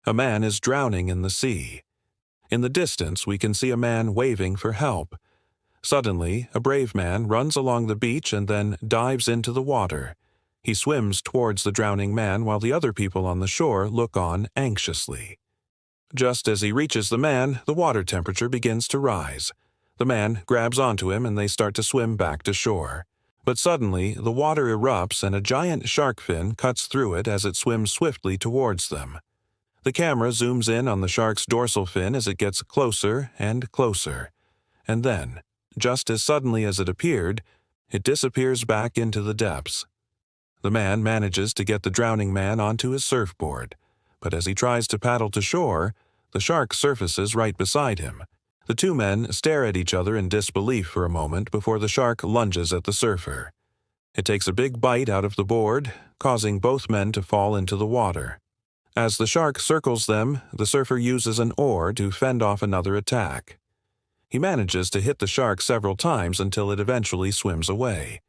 A man is drowning in the sea. In the distance, we can see a man waving for help. Suddenly, a brave man runs along the beach and then dives into the water. He swims towards the drowning man while the other people on the shore look on anxiously. Just as he reaches the man, the water temperature begins to rise. The man grabs onto him and they start to swim back to shore. But suddenly, the water erupts and a giant shark fin cuts through it as it swims swiftly towards them. The camera zooms in on the shark's dorsal fin as it gets closer and closer. And then, just as suddenly as it appeared, it disappears back into the depths. The man manages to get the drowning man onto his surfboard, but as he tries to paddle to shore, the shark surfaces right beside him. The two men stare at each other in disbelief for a moment before the shark lunges at the surfer. It takes a big bite out of the board, causing both men to fall into the water. As the shark circles them, the surfer uses an oar to fend off another attack. He manages to hit the shark several times until it eventually swims away.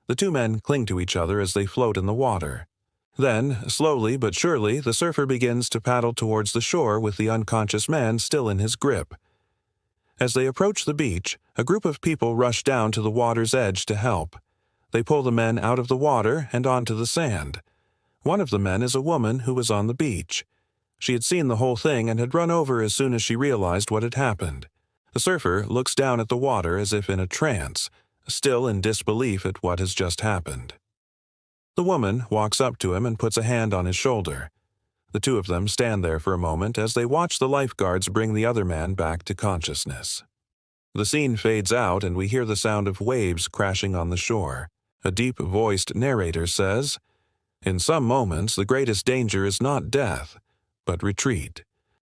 The two men cling to each other as they float in the water. Then, slowly but surely, the surfer begins to paddle towards the shore with the unconscious man still in his grip. As they approach the beach, a group of people rush down to the water's edge to help. They pull the men out of the water and onto the sand. One of the men is a woman who was on the beach. She had seen the whole thing and had run over as soon as she realized what had happened. The surfer looks down at the water as if in a trance, still in disbelief at what has just happened. The woman walks up to him and puts a hand on his shoulder. The two of them stand there for a moment as they watch the lifeguards bring the other man back to consciousness. The scene fades out and we hear the sound of waves crashing on the shore. A deep-voiced narrator says, "In some moments, the greatest danger is not death, but retreat."